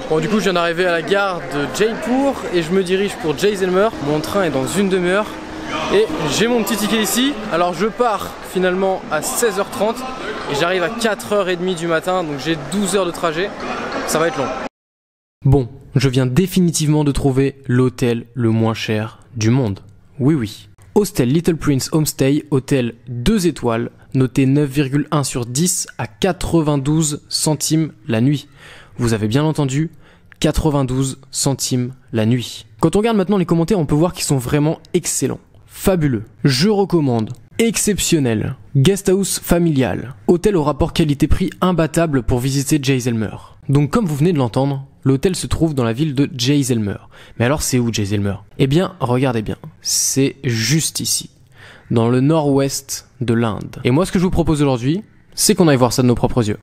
Bon, du coup, je viens d'arriver à la gare de Jaipur et je me dirige pour Jaisalmer. Mon train est dans une demi-heure et j'ai mon petit ticket ici. Alors, je pars finalement à 16h30 et j'arrive à 4h30 du matin, donc j'ai 12 heures de trajet. Ça va être long. Bon, je viens définitivement de trouver l'hôtel le moins cher du monde. Oui, oui. Hostel Little Prince Homestay, hôtel 2 étoiles, noté 9,1 sur 10 à 92 centimes la nuit. Vous avez bien entendu, 92 centimes la nuit. Quand on regarde maintenant les commentaires, on peut voir qu'ils sont vraiment excellents. Fabuleux. Je recommande. Exceptionnel. Guesthouse familial. Hôtel au rapport qualité-prix imbattable pour visiter Jaisalmer. Donc comme vous venez de l'entendre, l'hôtel se trouve dans la ville de Jaisalmer. Mais alors c'est où Jaisalmer? Eh bien, regardez bien. C'est juste ici. Dans le nord-ouest de l'Inde. Et moi ce que je vous propose aujourd'hui, c'est qu'on aille voir ça de nos propres yeux.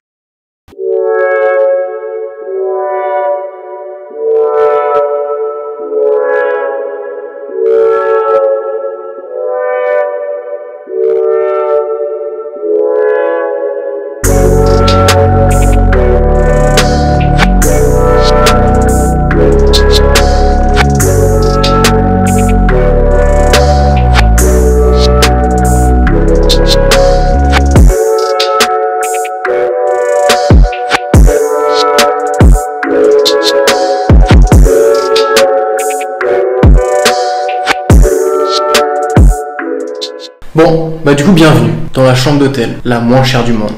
Bon, bah du coup bienvenue dans la chambre d'hôtel, la moins chère du monde.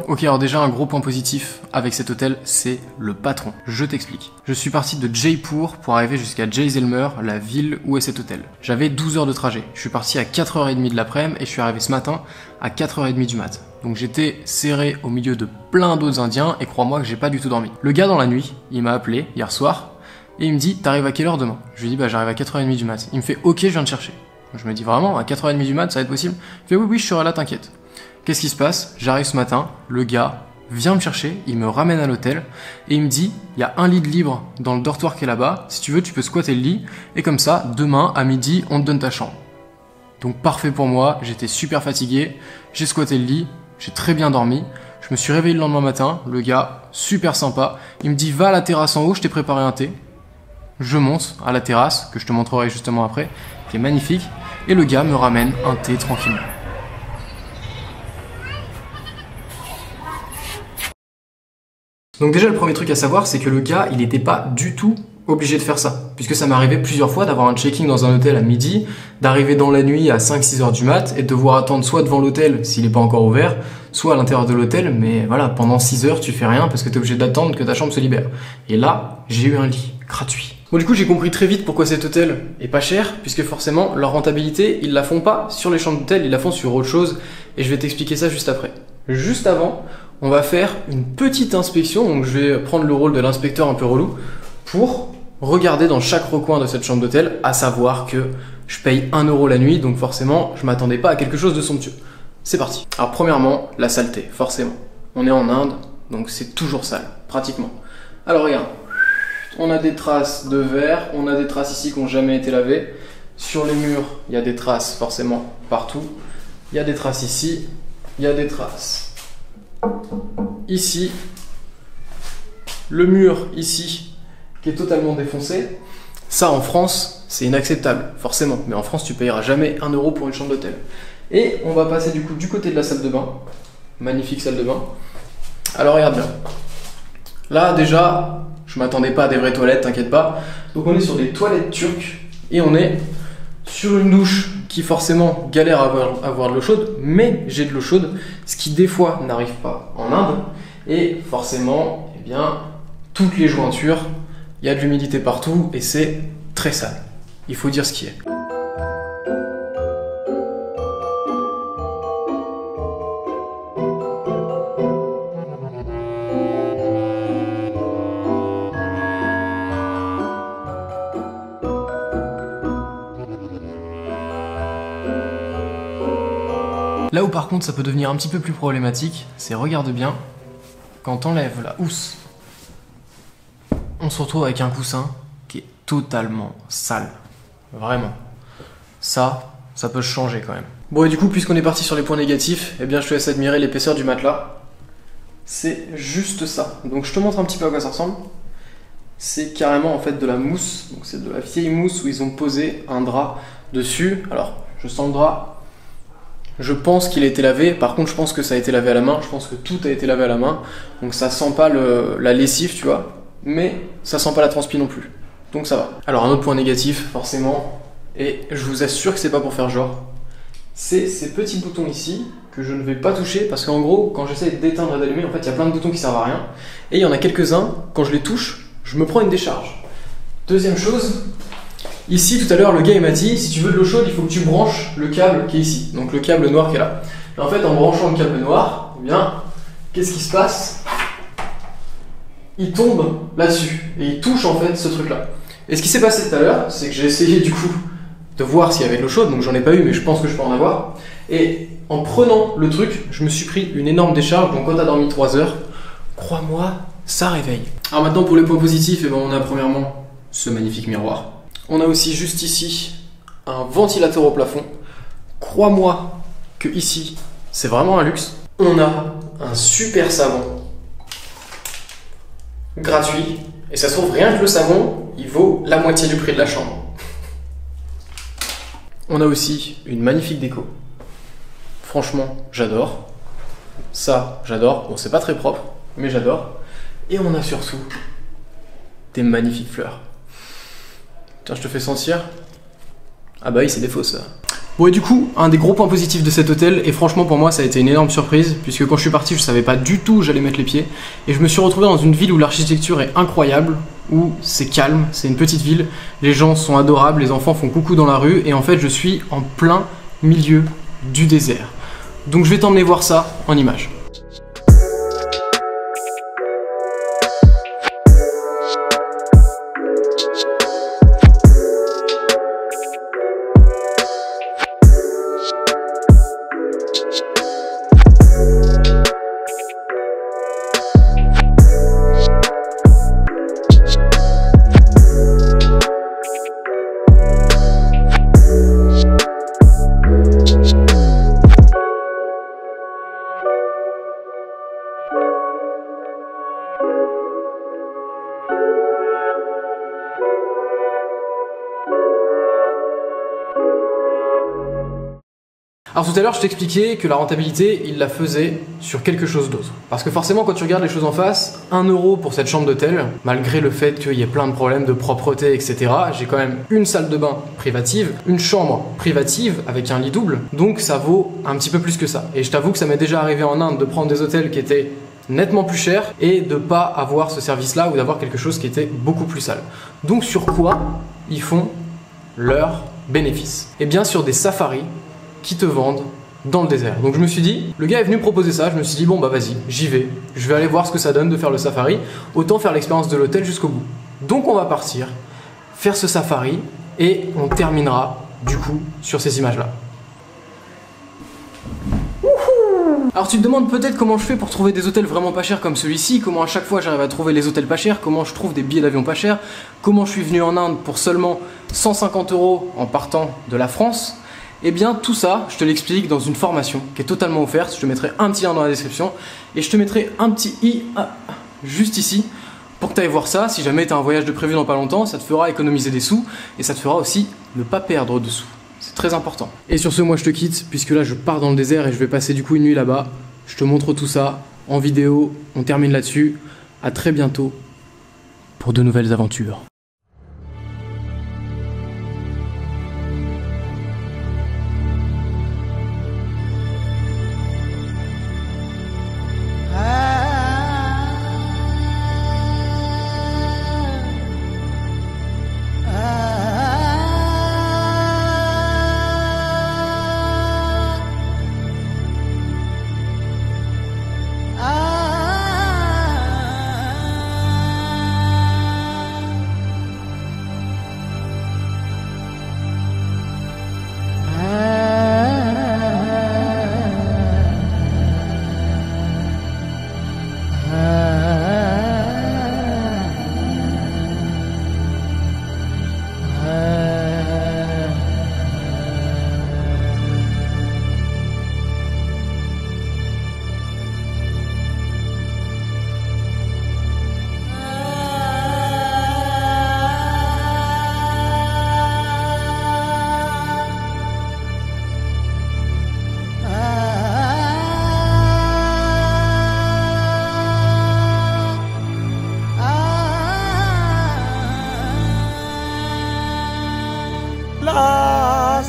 Ok, alors déjà un gros point positif avec cet hôtel, c'est le patron. Je t'explique. Je suis parti de Jaipur pour arriver jusqu'à Jaisalmer, la ville où est cet hôtel. J'avais 12 heures de trajet. Je suis parti à 4h30 de l'après-midi et je suis arrivé ce matin à 4h30 du mat. Donc j'étais serré au milieu de plein d'autres indiens et crois-moi que j'ai pas du tout dormi. Le gars dans la nuit, il m'a appelé hier soir et il me dit t'arrives à quelle heure demain? Je lui dis bah j'arrive à 4h30 du mat. Il me fait ok, je viens te chercher. Je me dis vraiment à 4h30 du mat ça va être possible? Il fait oui je serai là, t'inquiète. Qu'est-ce qui se passe? J'arrive ce matin, le gars vient me chercher, il me ramène à l'hôtel et il me dit il y a un lit de libre dans le dortoir qui est là-bas, si tu veux tu peux squatter le lit et comme ça demain à midi on te donne ta chambre. Donc parfait pour moi, j'étais super fatigué, j'ai squatté le lit, j'ai très bien dormi, je me suis réveillé le lendemain matin, le gars super sympa, il me dit va à la terrasse en haut, je t'ai préparé un thé. Je monte à la terrasse, que je te montrerai justement après, qui est magnifique, et le gars me ramène un thé tranquillement. Donc déjà le premier truc à savoir c'est que le gars il n'était pas du tout obligé de faire ça. Puisque ça m'est arrivé plusieurs fois d'avoir un check-in dans un hôtel à midi, d'arriver dans la nuit à 5-6 heures du mat et de devoir attendre soit devant l'hôtel s'il n'est pas encore ouvert, soit à l'intérieur de l'hôtel, mais voilà, pendant 6 heures tu fais rien parce que tu es obligé d'attendre que ta chambre se libère. Et là, j'ai eu un lit gratuit. Bon du coup j'ai compris très vite pourquoi cet hôtel est pas cher, puisque forcément leur rentabilité ils la font pas sur les chambres d'hôtel, ils la font sur autre chose et je vais t'expliquer ça juste après. Juste avant, on va faire une petite inspection, donc je vais prendre le rôle de l'inspecteur un peu relou pour regarder dans chaque recoin de cette chambre d'hôtel, à savoir que je paye 1 € la nuit, donc forcément je m'attendais pas à quelque chose de somptueux. C'est parti. Alors premièrement, la saleté, forcément. On est en Inde, donc c'est toujours sale, pratiquement. Alors regarde, on a des traces de verre, on a des traces ici qui n'ont jamais été lavées. Sur les murs, il y a des traces forcément partout. Il y a des traces ici, il y a des traces ici. Le mur ici qui est totalement défoncé. Ça en France, c'est inacceptable, forcément. Mais en France, tu payeras jamais 1 € pour une chambre d'hôtel. Et on va passer du coup du côté de la salle de bain. Magnifique salle de bain. Alors regarde bien. Là déjà, je m'attendais pas à des vraies toilettes, t'inquiète pas. Donc on est sur des toilettes turques et on est sur une douche qui forcément galère à avoir de l'eau chaude, mais j'ai de l'eau chaude, ce qui des fois n'arrive pas en Inde. Et forcément, eh bien, toutes les jointures, il y a de l'humidité partout et c'est très sale. Il faut dire ce qui est. Là où par contre ça peut devenir un petit peu plus problématique, c'est, regarde bien, quand t'enlèves la housse on se retrouve avec un coussin qui est totalement sale. Vraiment. Ça peut changer quand même. Bon, et du coup, puisqu'on est parti sur les points négatifs, eh bien, je te laisse admirer l'épaisseur du matelas. C'est juste ça. Donc, je te montre un petit peu à quoi ça ressemble. C'est carrément en fait de la mousse. Donc, c'est de la vieille mousse où ils ont posé un drap dessus. Alors, je sens le drap. Je pense qu'il a été lavé. Par contre, je pense que ça a été lavé à la main. Je pense que tout a été lavé à la main. Donc, ça sent pas la lessive, tu vois. Mais ça sent pas la transpi non plus. Donc, ça va. Alors, un autre point négatif, forcément. Et je vous assure que c'est pas pour faire genre. C'est ces petits boutons ici que je ne vais pas toucher parce qu'en gros, quand j'essaie d'éteindre et d'allumer, en fait, il y a plein de boutons qui servent à rien. Et il y en a quelques-uns, quand je les touche, je me prends une décharge. Deuxième chose, ici tout à l'heure, le gars il m'a dit si tu veux de l'eau chaude, il faut que tu branches le câble qui est ici. Donc le câble noir qui est là. Et en fait, en branchant le câble noir, eh bien, qu'est-ce qui se passe? Il tombe là-dessus et il touche en fait ce truc-là. Et ce qui s'est passé tout à l'heure, c'est que j'ai essayé du coup de voir s'il y avait de l'eau chaude, donc j'en ai pas eu, mais je pense que je peux en avoir. Et en prenant le truc, je me suis pris une énorme décharge, donc quand t'as dormi 3 heures, crois-moi, ça réveille. Alors maintenant pour les points positifs, eh ben, on a premièrement ce magnifique miroir. On a aussi juste ici un ventilateur au plafond. Crois-moi que ici, c'est vraiment un luxe. On a un super savon gratuit. Et ça se trouve, rien que le savon, il vaut la moitié du prix de la chambre. On a aussi une magnifique déco. Franchement, j'adore. Ça, j'adore. Bon, c'est pas très propre, mais j'adore. Et on a surtout des magnifiques fleurs. Tiens, je te fais sentir. Ah bah oui, c'est des fausses, ça. Bon, et du coup, un des gros points positifs de cet hôtel, et franchement pour moi ça a été une énorme surprise, puisque quand je suis parti je savais pas du tout où j'allais mettre les pieds, et je me suis retrouvé dans une ville où l'architecture est incroyable, où c'est calme, c'est une petite ville, les gens sont adorables, les enfants font coucou dans la rue, et en fait je suis en plein milieu du désert. Donc je vais t'emmener voir ça en images. Alors tout à l'heure je t'expliquais que la rentabilité il la faisait sur quelque chose d'autre. Parce que forcément quand tu regardes les choses en face, 1 euro pour cette chambre d'hôtel, malgré le fait qu'il y ait plein de problèmes de propreté etc. J'ai quand même une salle de bain privative, une chambre privative avec un lit double, donc ça vaut un petit peu plus que ça. Et je t'avoue que ça m'est déjà arrivé en Inde de prendre des hôtels qui étaient nettement plus chers et de pas avoir ce service là ou d'avoir quelque chose qui était beaucoup plus sale. Donc sur quoi ils font leurs bénéfices? Et bien sur des safaris qui te vendent dans le désert. Donc je me suis dit, le gars est venu me proposer ça, je me suis dit bon bah vas-y, j'y vais, je vais aller voir ce que ça donne de faire le safari, autant faire l'expérience de l'hôtel jusqu'au bout. Donc on va partir, faire ce safari et on terminera du coup sur ces images-là. Alors tu te demandes peut-être comment je fais pour trouver des hôtels vraiment pas chers comme celui-ci, comment à chaque fois j'arrive à trouver les hôtels pas chers, comment je trouve des billets d'avion pas chers, comment je suis venu en Inde pour seulement 150 € en partant de la France. Eh bien tout ça, je te l'explique dans une formation qui est totalement offerte, je te mettrai un petit lien dans la description et je te mettrai un petit i juste ici pour que tu ailles voir ça. Si jamais tu as un voyage de prévu dans pas longtemps, ça te fera économiser des sous et ça te fera aussi ne pas perdre de sous. C'est très important. Et sur ce, moi je te quitte puisque là je pars dans le désert et je vais passer du coup une nuit là-bas. Je te montre tout ça en vidéo, on termine là-dessus. À très bientôt pour de nouvelles aventures.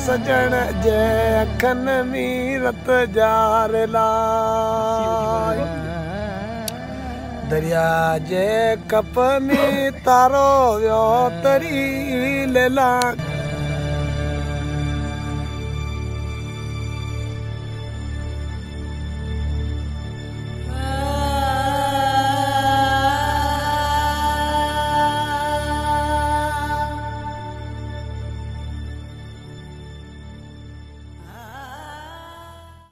सजन जे अखन मीरत जारला दरिया जे कप में तारो व्यो तरी लेला